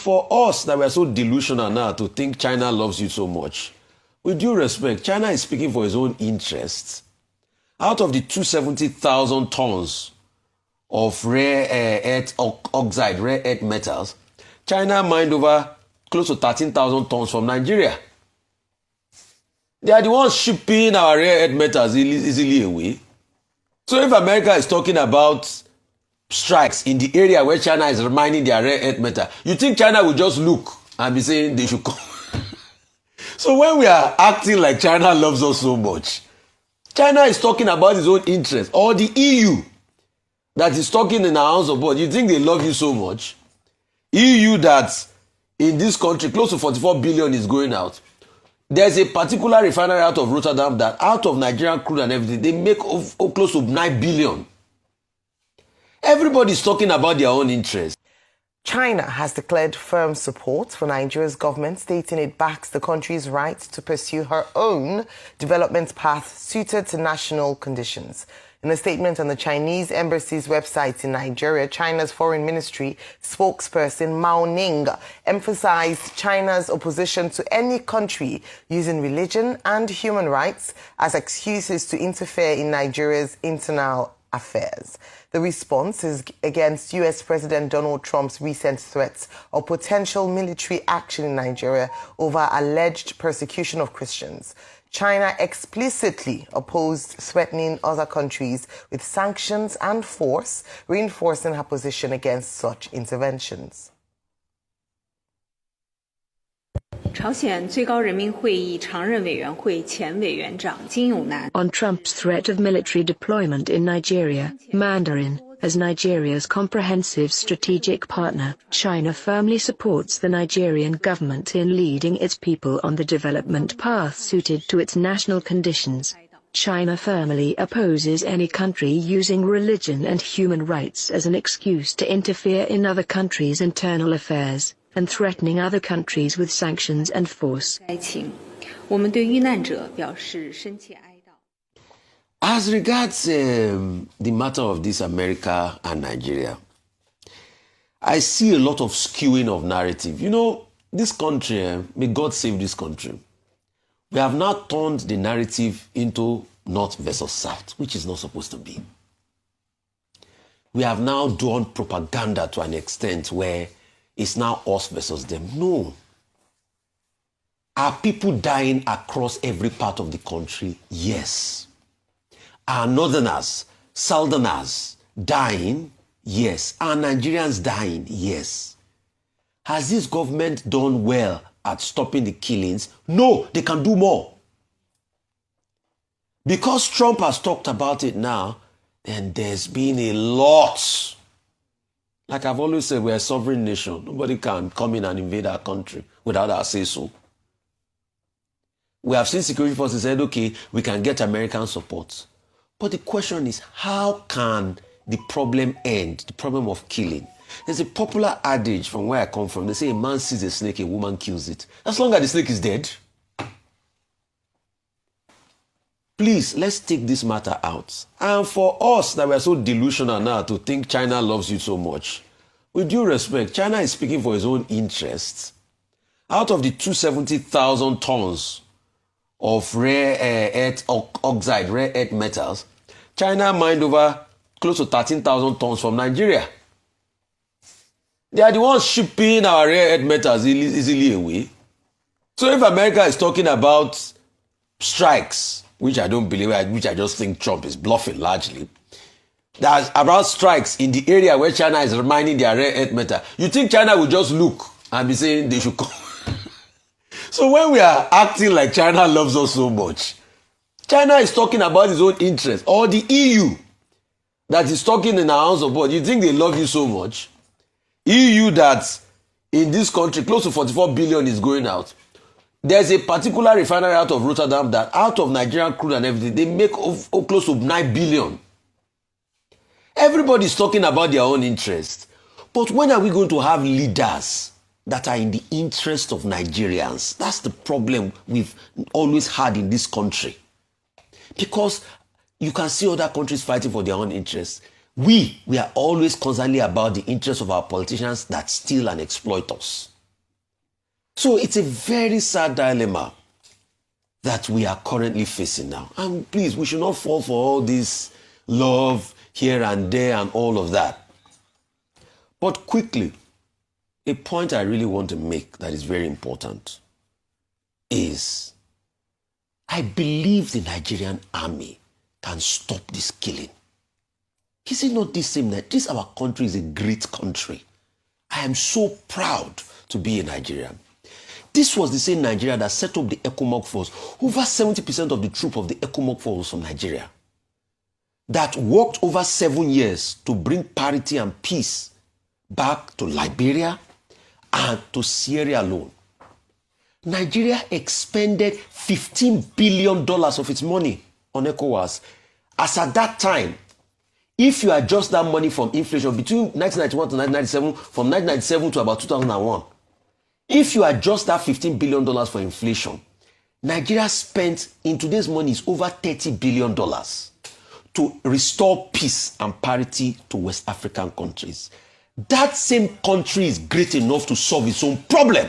For us that we're so delusional now to think China loves you so much, with due respect, China is speaking for its own interests. Out of the 270,000 tons of rare earth oxide, rare earth metals, China mined over close to 13,000 tons from Nigeria. They are the ones shipping our rare earth metals easily away. So if America is talking about strikes in the area where China is mining their rare earth metal, you think China will just look and be saying they should come? So when we are acting like China loves us so much, China is talking about its own interest, or the EU that is talking in our House of Board. You think they love you so much? EU that in this country close to 44 billion is going out. There's a particular refinery out of Rotterdam that out of Nigerian crude and everything, they make close to 9 billion. Everybody's talking about their own interest. China has declared firm support for Nigeria's government, stating it backs the country's right to pursue her own development path suited to national conditions. In a statement on the Chinese embassy's website in Nigeria, China's foreign ministry spokesperson Mao Ning emphasized China's opposition to any country using religion and human rights as excuses to interfere in Nigeria's internal affairs. The response is against US President Donald Trump's recent threats of potential military action in Nigeria over alleged persecution of Christians. China explicitly opposed threatening other countries with sanctions and force, reinforcing her position against such interventions. On Trump's threat of military deployment in Nigeria, Mandarin, as Nigeria's comprehensive strategic partner, China firmly supports the Nigerian government in leading its people on the development path suited to its national conditions. China firmly opposes any country using religion and human rights as an excuse to interfere in other countries' internal affairs and threatening other countries with sanctions and force. As regards the matter of this America and Nigeria, I see a lot of skewing of narrative. You know, this country, may God save this country. We have now turned the narrative into North versus South, which is not supposed to be. We have now done propaganda to an extent where it's now us versus them. No. Are people dying across every part of the country? Yes. Are Northerners, Southerners dying? Yes. Are Nigerians dying? Yes. Has this government done well at stopping the killings? No, they can do more. Because Trump has talked about it now, then there's been a lot. Like I've always said, we're a sovereign nation. Nobody can come in and invade our country without our say-so. We have seen security forces said, okay, we can get American support. But the question is, how can the problem end, the problem of killing? There's a popular adage from where I come from. They say a man sees a snake, a woman kills it. As long as the snake is dead. Please, let's take this matter out. And for us that we're so delusional now to think China loves you so much, with due respect, China is speaking for its own interests. Out of the 270,000 tons of rare earth oxide, rare earth metals, China mined over close to 13,000 tons from Nigeria. They are the ones shipping our rare earth metals easily away. So if America is talking about strikes, which I don't believe, which I just think Trump is bluffing largely, that's about strikes in the area where China is mining their rare earth metal, you think China will just look and be saying they should come? So when we are acting like China loves us so much, China is talking about its own interest, or the EU that is talking in our House of Board. You think they love you so much? EU that in this country close to 44 billion is going out. There's a particular refinery out of Rotterdam that out of Nigerian crude and everything, they make close to 9 billion. Everybody's talking about their own interest. But when are we going to have leaders that are in the interest of Nigerians? That's the problem we've always had in this country. Because you can see other countries fighting for their own interests. We are always constantly about the interests of our politicians that steal and exploit us. So it's a very sad dilemma that we are currently facing now. And please, we should not fall for all this love here and there and all of that. But quickly, a point I really want to make that is very important is I believe the Nigerian army can stop this killing. Is it not the same that this our country is a great country? I am so proud to be a Nigerian. This was the same Nigeria that set up the ECOMOG force. Over 70% of the troop of the ECOMOG force was from Nigeria. That worked over 7 years to bring parity and peace back to Liberia and to Sierra Leone. Nigeria expended $15 billion of its money on ECOWAS. As at that time, if you adjust that money from inflation between 1991 to 1997, from 1997 to about 2001, if you adjust that $15 billion for inflation, Nigeria spent in today's money is over $30 billion to restore peace and parity to West African countries. That same country is great enough to solve its own problem.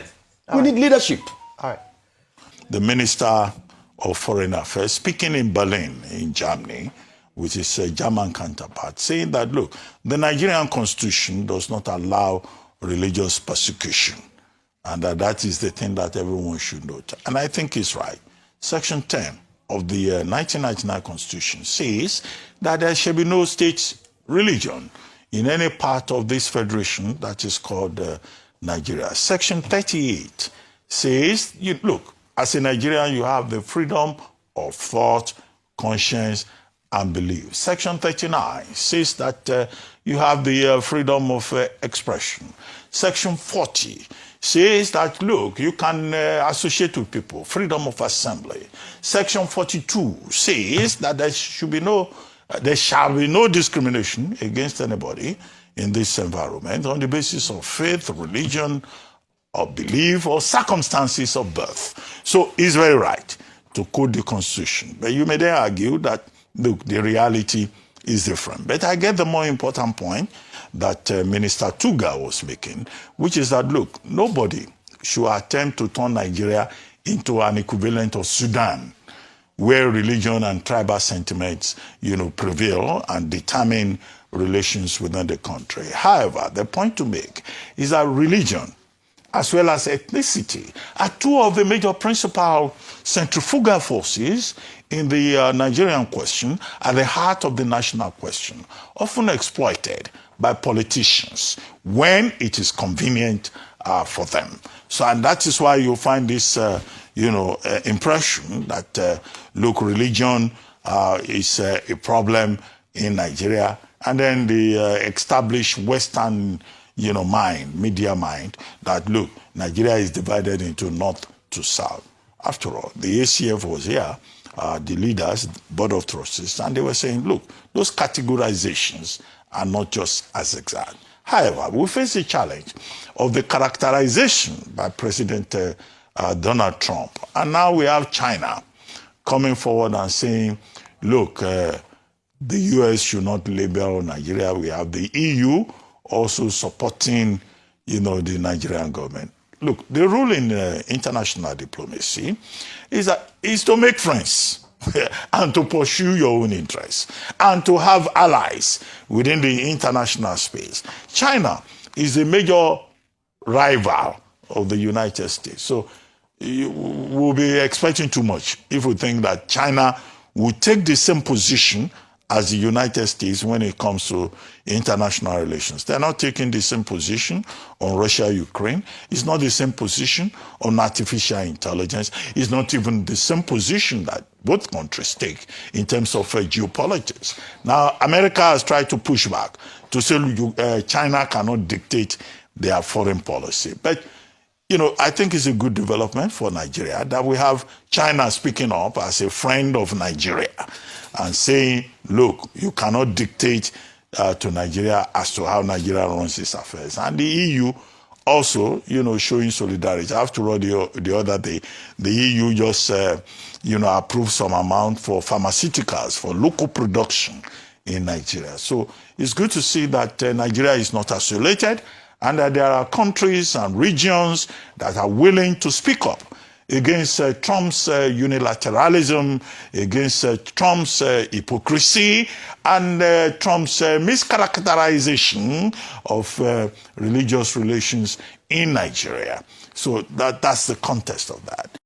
We need leadership. All right. The Minister of Foreign Affairs, speaking in Berlin, in Germany, with his German counterpart, saying that, look, the Nigerian constitution does not allow religious persecution, and that is the thing that everyone should note. And I think he's right. Section 10 of the 1999 constitution says that there shall be no state religion in any part of this federation that is called Nigeria. Section 38 says, look, as a Nigerian, you have the freedom of thought, conscience, and belief. Section 39 says that you have the freedom of expression. Section 40 says that, look, you can associate with people, freedom of assembly. Section 42 says that there shall be no discrimination against anybody in this environment on the basis of faith, religion, or belief, or circumstances of birth. So he's very right to quote the Constitution. But you may then argue that, look, the reality is different. But I get the more important point that Minister Tuga was making, which is that, look, nobody should attempt to turn Nigeria into an equivalent of Sudan, where religion and tribal sentiments, prevail and determine relations within the country. However, the point to make is that religion, as well as ethnicity, are two of the major principal centrifugal forces in the Nigerian question, at the heart of the national question, often exploited by politicians when it is convenient for them. So, and that is why you find this, impression that, look, religion is a problem in Nigeria, and then the established Western, media mind, that, look, Nigeria is divided into north to south. After all, the ACF was here, the leaders, board of trustees, and they were saying, look, those categorizations are not just as exact. However, we face the challenge of the characterization by President Donald Trump. And now we have China coming forward and saying, look, the US should not label Nigeria. We have the EU also supporting, the Nigerian government. Look, the rule in international diplomacy is to make friends and to pursue your own interests and to have allies within the international space. China is a major rival of the United States. So we'll be expecting too much if we think that China will take the same position as the United States when it comes to international relations. They're not taking the same position on Russia-Ukraine. It's not the same position on artificial intelligence. It's not even the same position that both countries take in terms of geopolitics. Now, America has tried to push back to say China cannot dictate their foreign policy. But, I think it's a good development for Nigeria that we have China speaking up as a friend of Nigeria and saying, look, you cannot dictate to Nigeria as to how Nigeria runs its affairs. And the EU also, showing solidarity. After all, the other day, the EU just, approved some amount for pharmaceuticals, for local production in Nigeria. So it's good to see that Nigeria is not isolated and that there are countries and regions that are willing to speak up against Trump's unilateralism, against Trump's hypocrisy, and Trump's mischaracterization of religious relations in Nigeria. So that's the context of that.